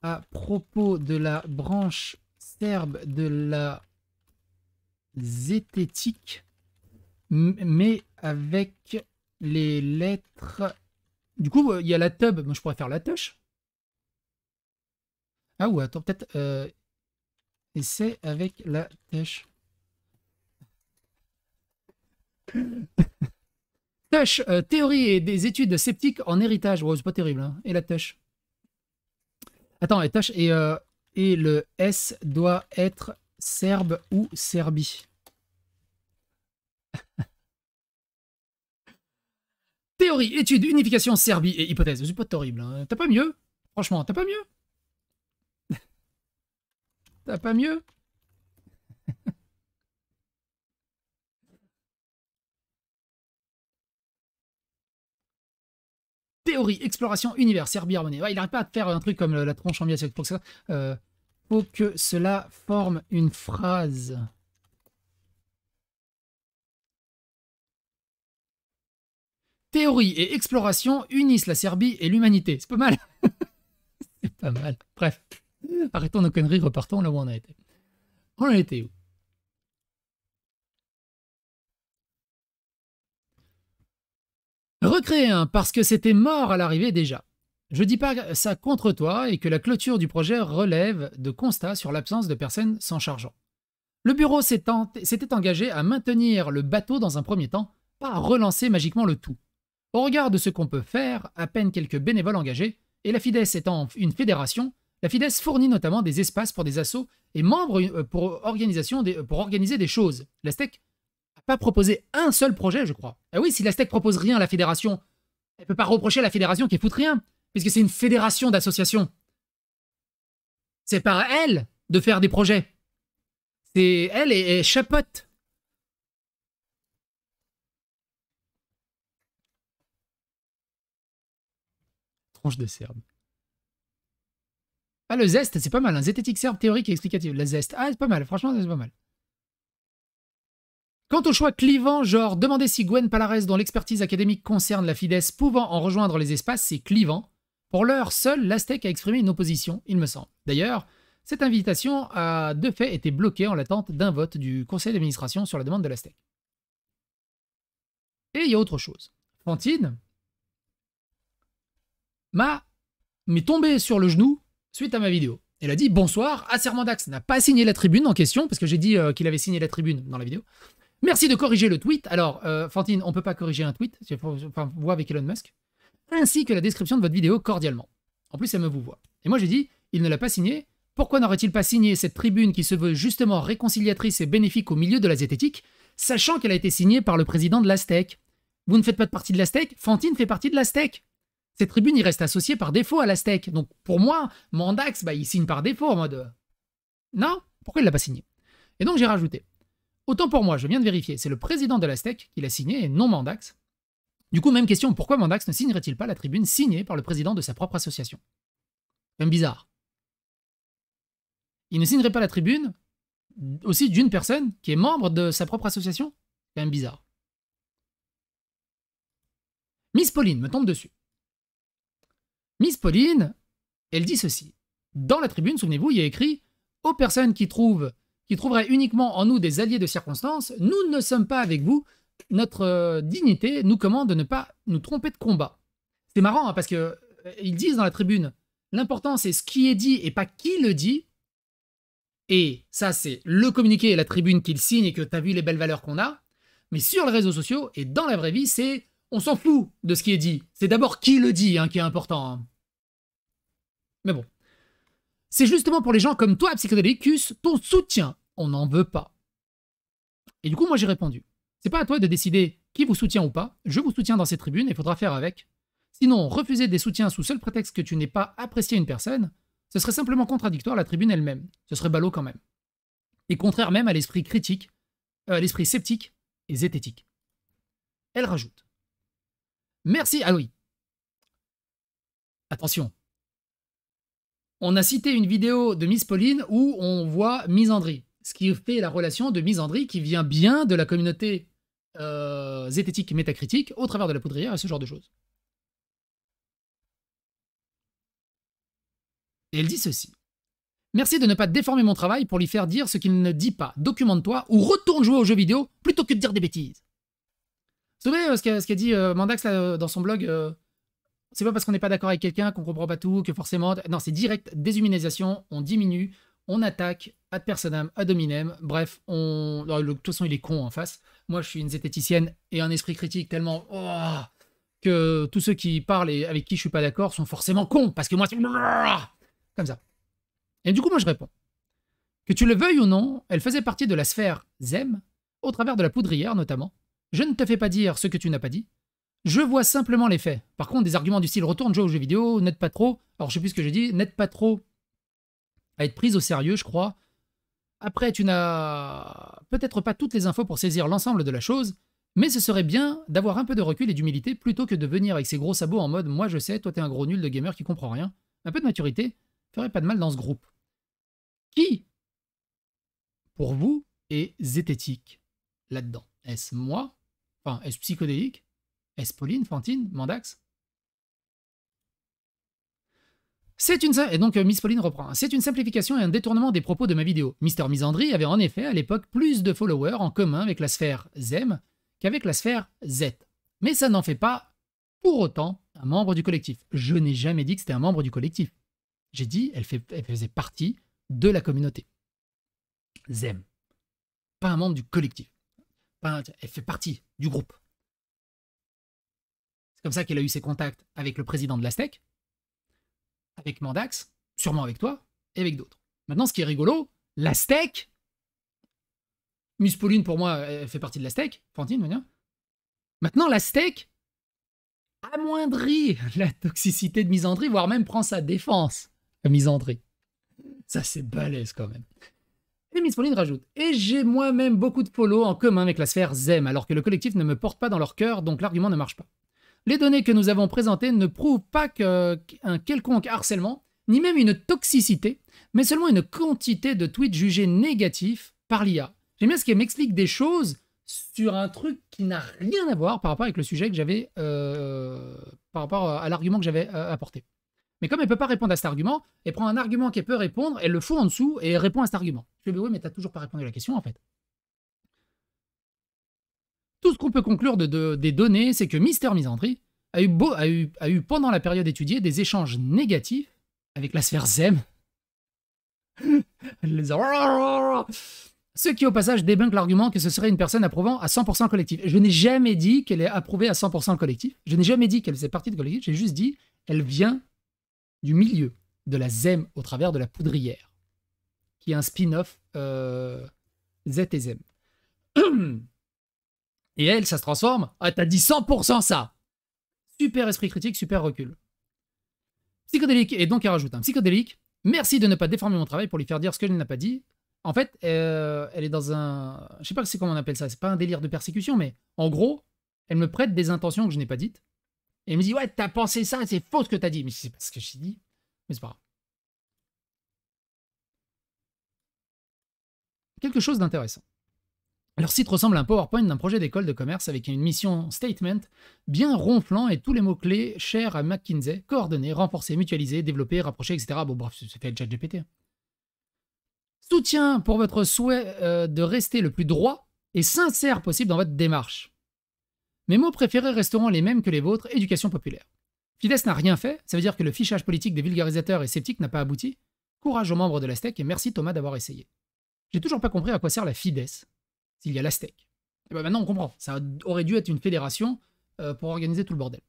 à propos de la branche serbe de la zététique, mais avec les lettres... Du coup, il y a la tub. Moi, je pourrais faire la touche. Ah ouais, attends, peut-être... Essai avec la touche. Touche, théorie et des études sceptiques en héritage. Ouais, c'est pas terrible, hein. Et la touche. Attends, et touche et le S doit être Serbe ou Serbie. Théorie, étude, unification, Serbie et hypothèse. C'est pas horrible, hein. T'as pas mieux? Franchement, t'as pas mieux? T'as pas mieux? Théorie, exploration, univers, Serbie, harmonie. Ouais, il n'arrive pas à te faire un truc comme la tronche en biais. Faut que cela forme une phrase. Théorie et exploration unissent la Serbie et l'humanité. C'est pas mal. C'est pas mal. Bref. Arrêtons nos conneries, repartons là où on a été. On a été où? Recréer un parce que c'était mort à l'arrivée déjà. Je dis pas ça contre toi et que la clôture du projet relève de constats sur l'absence de personnes s'en chargeant. Le bureau s'était engagé à maintenir le bateau dans un premier temps, pas à relancer magiquement le tout. Au regard de ce qu'on peut faire, à peine quelques bénévoles engagés, et la FIDES étant une fédération, la FIDES fournit notamment des espaces pour des assos et membres pour organiser des choses. La STEC n'a pas proposé un seul projet, je crois. Ah oui, si la STEC propose rien à la fédération, elle ne peut pas reprocher à la fédération qu'elle foute rien, puisque c'est une fédération d'associations. C'est pas à elle de faire des projets. C'est elle et chapote. Tronche de Serbe. Ah, le zeste, c'est pas mal. Un zététique serbe théorique et explicative. Le zeste. Ah, c'est pas mal. Franchement, c'est pas mal. Quant au choix clivant, genre demander si Gwen Palares, dont l'expertise académique concerne la FIDES, pouvant en rejoindre les espaces, c'est clivant. Pour l'heure, seul l'Aztec a exprimé une opposition, il me semble. D'ailleurs, cette invitation a de fait été bloquée en l'attente d'un vote du conseil d'administration sur la demande de l'Aztec. Et il y a autre chose. Fantine m'est tombée sur le genou suite à ma vidéo. Elle a dit bonsoir, Acermandax n'a pas signé la tribune en question, parce que j'ai dit qu'il avait signé la tribune dans la vidéo. Merci de corriger le tweet. Alors, Fantine, on ne peut pas corriger un tweet, enfin, voix avec Elon Musk, ainsi que la description de votre vidéo cordialement. En plus, elle me vous voit. Et moi, j'ai dit, il ne l'a pas signé. Pourquoi n'aurait-il pas signé cette tribune qui se veut justement réconciliatrice et bénéfique au milieu de la zététique, sachant qu'elle a été signée par le président de l'Aztec? Vous ne faites pas partie de l'Aztec, Fantine fait partie de l'Aztec. Cette tribune, il reste associée par défaut à l'Aztec. Donc, pour moi, Mandax, il signe par défaut en mode... Non, pourquoi il ne l'a pas signé? Et donc, j'ai rajouté. Autant pour moi, je viens de vérifier, c'est le président de l'Aztec qui l'a signé et non Mandax. Du coup, même question, pourquoi Mandax ne signerait-il pas la tribune signée par le président de sa propre association? Même bizarre. Il ne signerait pas la tribune aussi d'une personne qui est membre de sa propre association? C'est quand même bizarre. Miss Pauline me tombe dessus. Miss Pauline, elle dit ceci. Dans la tribune, souvenez-vous, il y a écrit « Aux personnes qui trouveraient uniquement en nous des alliés de circonstance, nous ne sommes pas avec vous. Notre dignité nous commande de ne pas nous tromper de combat. » C'est marrant, hein, parce que ils disent dans la tribune « L'important, c'est ce qui est dit et pas qui le dit. » Et ça, c'est le communiqué et la tribune qu'ils signent et que tu as vu les belles valeurs qu'on a. Mais sur les réseaux sociaux et dans la vraie vie, c'est on s'en fout de ce qui est dit. C'est d'abord qui le dit qui est important. Hein. Mais bon. C'est justement pour les gens comme toi, Psychodelicus, ton soutien. On n'en veut pas. Et du coup, moi, j'ai répondu. C'est pas à toi de décider qui vous soutient ou pas. Je vous soutiens dans ces tribunes et il faudra faire avec. Sinon, refuser des soutiens sous seul prétexte que tu n'aies pas apprécié une personne, ce serait simplement contradictoire à la tribune elle-même. Ce serait ballot quand même. Et contraire même à l'esprit critique, à l'esprit sceptique et zététique. Elle rajoute. Merci. Ah oui. Attention. On a cité une vidéo de Miss Pauline où on voit misandrie. Ce qui fait la relation de misandrie qui vient bien de la communauté zététique métacritique au travers de la poudrière et ce genre de choses. Et elle dit ceci. Merci de ne pas déformer mon travail pour lui faire dire ce qu'il ne dit pas. Documente-toi ou retourne jouer aux jeux vidéo plutôt que de dire des bêtises. Vous savez ce qu'a dit Mandax là, dans son blog c'est pas parce qu'on n'est pas d'accord avec quelqu'un qu'on comprend pas tout, que forcément... Non, c'est direct, déshumanisation, on diminue, on attaque, ad personam, ad hominem, bref, on... De toute façon, il est con en face. Moi, je suis une zététicienne et un esprit critique tellement... que tous ceux qui parlent et avec qui je suis pas d'accord sont forcément cons, parce que moi, c'est... Comme ça. Et du coup, moi, je réponds. Que tu le veuilles ou non, elle faisait partie de la sphère Zem, au travers de la poudrière notamment. Je ne te fais pas dire ce que tu n'as pas dit. Je vois simplement les faits. Par contre, des arguments du style retourne jouer aux jeux vidéo, n'aide pas trop. Alors, je sais plus ce que j'ai dit, n'aide pas trop à être prise au sérieux, je crois. Après, tu n'as peut-être pas toutes les infos pour saisir l'ensemble de la chose, mais ce serait bien d'avoir un peu de recul et d'humilité plutôt que de venir avec ses gros sabots en mode moi je sais, toi t'es un gros nul de gamer qui comprend rien. Un peu de maturité ferait pas de mal dans ce groupe. Qui, pour vous, est zététique là-dedans? Est-ce moi? Enfin, est-ce psychodélique? Est-ce Pauline, Fantine, Mandax? Et donc Miss Pauline reprend. C'est une simplification et un détournement des propos de ma vidéo. Mister Misandry avait en effet à l'époque plus de followers en commun avec la sphère Zem qu'avec la sphère Z. Mais ça n'en fait pas pour autant un membre du collectif. Je n'ai jamais dit que c'était un membre du collectif. J'ai dit elle faisait partie de la communauté. Zem. Pas un membre du collectif. Elle fait partie du groupe. C'est comme ça qu'elle a eu ses contacts avec le président de l'Aztec, avec Mandax, sûrement avec toi, et avec d'autres. Maintenant, ce qui est rigolo, l'Aztec, Miss Pauline, pour moi, elle fait partie de l'Aztec, Fantine, veut dire. Maintenant, l'Aztec amoindrit la toxicité de Misandry, voire même prend sa défense à Misandry. Ça, c'est balèze quand même. Et Miss Pauline rajoute « Et j'ai moi-même beaucoup de follow en commun avec la sphère Zem, alors que le collectif ne me porte pas dans leur cœur, donc l'argument ne marche pas. Les données que nous avons présentées ne prouvent pas qu'un quelconque harcèlement, ni même une toxicité, mais seulement une quantité de tweets jugés négatifs par l'IA. J'aime bien ce qu'elle m'explique des choses sur un truc qui n'a rien à voir par rapport avec le sujet que j'avais, par rapport à l'argument que j'avais apporté. Mais comme elle ne peut pas répondre à cet argument, elle prend un argument qu'elle peut répondre, elle le fout en dessous et elle répond à cet argument. Je dis, oui, mais tu n'as toujours pas répondu à la question en fait. Tout ce qu'on peut conclure des données, c'est que Mister Misandry a eu pendant la période étudiée des échanges négatifs avec la sphère Zem. Ce qui au passage débunk l'argument que ce serait une personne approuvant à 100% le collectif. Je n'ai jamais dit qu'elle est approuvée à 100% le collectif. Je n'ai jamais dit qu'elle faisait partie du collectif. J'ai juste dit qu'elle vient du milieu de la Zem au travers de la poudrière, qui est un spin-off Z et Zem. Et elle, ça se transforme. Ah, t'as dit 100% ça. Super esprit critique, super recul. Psychodélique, et donc elle rajoute un psychodélique. Merci de ne pas déformer mon travail pour lui faire dire ce qu'elle n'a pas dit. En fait, elle est dans un... Je sais pas comment on appelle ça. C'est pas un délire de persécution, mais en gros, elle me prête des intentions que je n'ai pas dites. Et elle me dit, ouais, t'as pensé ça, c'est faux ce que t'as dit. Mais c'est pas ce que j'ai dit. Mais c'est pas grave. Quelque chose d'intéressant. Leur site ressemble à un PowerPoint d'un projet d'école de commerce avec une mission statement bien ronflant et tous les mots-clés chers à McKinsey, coordonnés, renforcés, mutualisés, développés, rapprochés, etc. Bon, bref, c'est fait le chat GPT. Soutien pour votre souhait de rester le plus droit et sincère possible dans votre démarche. Mes mots préférés resteront les mêmes que les vôtres, éducation populaire. Fidesz n'a rien fait, ça veut dire que le fichage politique des vulgarisateurs et sceptiques n'a pas abouti. Courage aux membres de l'Aztec et merci Thomas d'avoir essayé. J'ai toujours pas compris à quoi sert la Fidesz s'il y a l'Aztec. Et ben maintenant on comprend, ça aurait dû être une fédération pour organiser tout le bordel.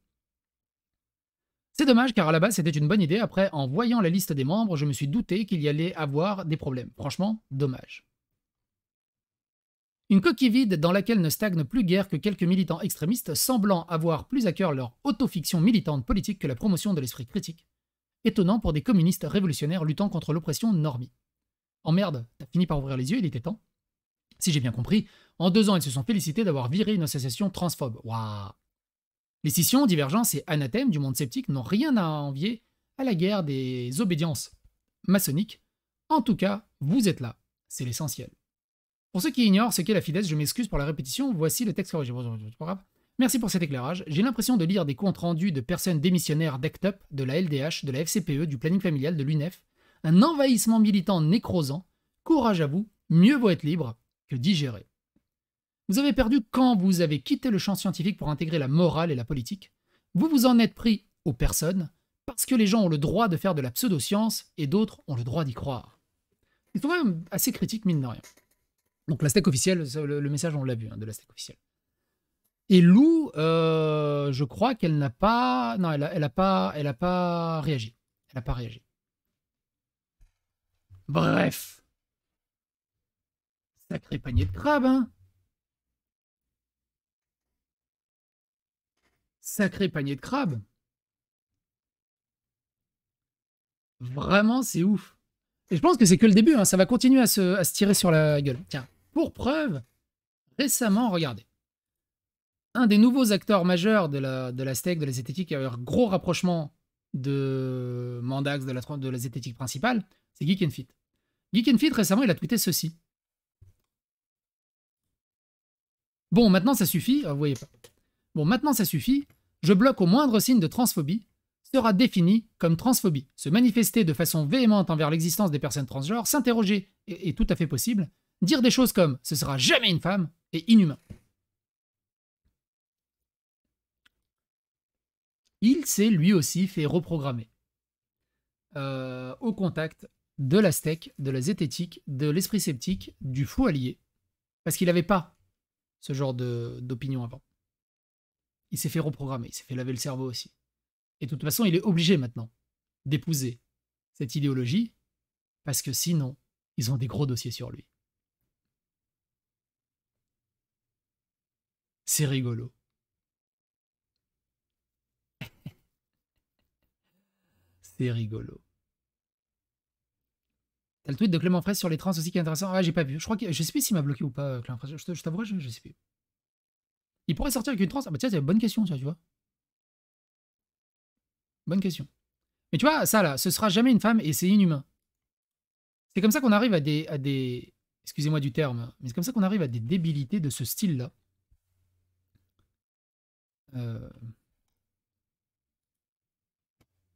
C'est dommage car à la base c'était une bonne idée, après en voyant la liste des membres, je me suis douté qu'il y allait avoir des problèmes. Franchement, dommage. Une coquille vide dans laquelle ne stagne plus guère que quelques militants extrémistes semblant avoir plus à cœur leur autofiction militante politique que la promotion de l'esprit critique. Étonnant pour des communistes révolutionnaires luttant contre l'oppression normie. Oh merde, t'as fini par ouvrir les yeux, il était temps. Si j'ai bien compris, en 2 ans, ils se sont félicités d'avoir viré une association transphobe. Waouh! Les scissions, divergences et anathèmes du monde sceptique n'ont rien à envier à la guerre des obédiences maçonniques. En tout cas, vous êtes là. C'est l'essentiel. Pour ceux qui ignorent ce qu'est la Fidesz, je m'excuse pour la répétition, voici le texte corrigé. C'est pas grave. Merci pour cet éclairage. J'ai l'impression de lire des comptes rendus de personnes démissionnaires d'ACT UP, de la LDH, de la FCPE, du planning familial, de l'UNEF, Un envahissement militant nécrosant. Courage à vous, mieux vaut être libre que digérer. Vous avez perdu quand vous avez quitté le champ scientifique pour intégrer la morale et la politique. Vous vous en êtes pris aux personnes parce que les gens ont le droit de faire de la pseudo-science et d'autres ont le droit d'y croire. C'est quand même assez critique, mine de rien. Donc la steak officielle, le message on l'a vu, hein, de la steak officielle. Et Lou, je crois qu'elle n'a pas... Non, elle a pas réagi. Elle n'a pas réagi. Bref. Sacré panier de crabes, hein. Sacré panier de crabes. Vraiment, c'est ouf. Et je pense que c'est que le début, hein. Ça va continuer à se tirer sur la gueule. Tiens, pour preuve, récemment, regardez. Un des nouveaux acteurs majeurs de la steak, de la zététique, qui a eu un gros rapprochement de Mandax, de la zététique principale, c'est Geek and Fit. Geek and Fit, récemment, il a tweeté ceci. Bon, maintenant ça suffit. Vous voyez pas. Bon, maintenant ça suffit. Je bloque au moindre signe de transphobie. Sera défini comme transphobie. Se manifester de façon véhémente envers l'existence des personnes transgenres, s'interroger est tout à fait possible. Dire des choses comme ce sera jamais une femme est inhumain. Il s'est lui aussi fait reprogrammer au contact de la steak, de la zététique, de l'esprit sceptique, du fou allié, parce qu'il n'avait pas ce genre d'opinion avant. Il s'est fait reprogrammer, il s'est fait laver le cerveau aussi. Et de toute façon, il est obligé maintenant d'épouser cette idéologie, parce que sinon, ils ont des gros dossiers sur lui. C'est rigolo. C'est rigolo. T'as le tweet de Clément Fraisse sur les trans aussi qui est intéressant. Ah, j'ai pas vu. Je sais plus s'il m'a bloqué ou pas, Clément Fraisse. Je t'avouerai, je sais plus. Il pourrait sortir avec une trans. Ah bah tiens, c'est une bonne question, ça, tu vois. Bonne question. Mais tu vois, ça là, ce sera jamais une femme et c'est inhumain. C'est comme ça qu'on arrive à des excusez-moi du terme, mais c'est comme ça qu'on arrive à des débilités de ce style-là.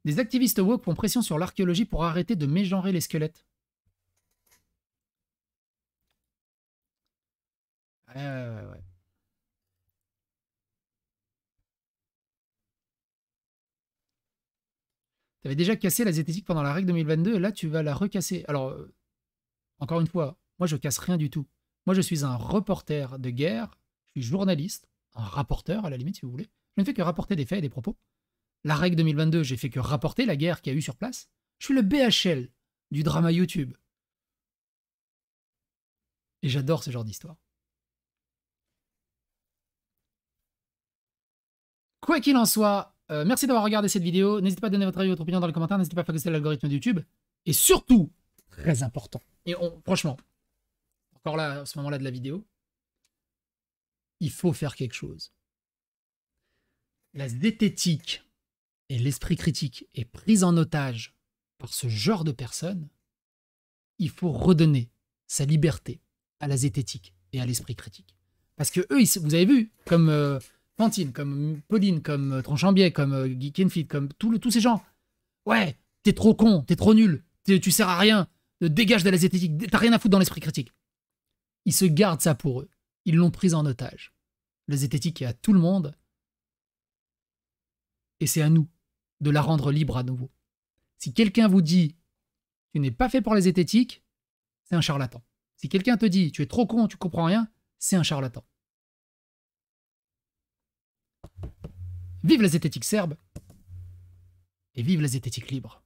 Des activistes woke font pression sur l'archéologie pour arrêter de mégenrer les squelettes. Ouais. T'avais déjà cassé la zététique pendant la règle 2022 et là tu vas la recasser. Alors, encore une fois, moi je casse rien du tout. Moi je suis un reporter de guerre, je suis journaliste, un rapporteur à la limite si vous voulez. Je ne fais que rapporter des faits et des propos. La règle 2022, j'ai fait que rapporter la guerre qu'il y a eu sur place. Je suis le BHL du drama YouTube. Et j'adore ce genre d'histoire. Quoi qu'il en soit, merci d'avoir regardé cette vidéo. N'hésitez pas à donner votre avis, votre opinion dans les commentaires. N'hésitez pas à phagocyter l'algorithme de YouTube. Et surtout, très important, et franchement, encore là, à ce moment-là de la vidéo, il faut faire quelque chose. La zététique et l'esprit critique est prise en otage par ce genre de personnes. Il faut redonner sa liberté à la zététique et à l'esprit critique. Parce que eux, vous avez vu, comme Fantine, comme Pauline, comme Tronchambier, comme Geek and Fit, comme tous ces gens. Ouais, t'es trop con, t'es trop nul, tu sers à rien, dégage de la zététique, t'as rien à foutre dans l'esprit critique. Ils se gardent ça pour eux. Ils l'ont prise en otage. La zététique est à tout le monde. Et c'est à nous de la rendre libre à nouveau. Si quelqu'un vous dit « tu n'es pas fait pour la zététique », c'est un charlatan. Si quelqu'un te dit « tu es trop con, tu comprends rien », c'est un charlatan. Vive la zététique serbe et vive la zététique libre.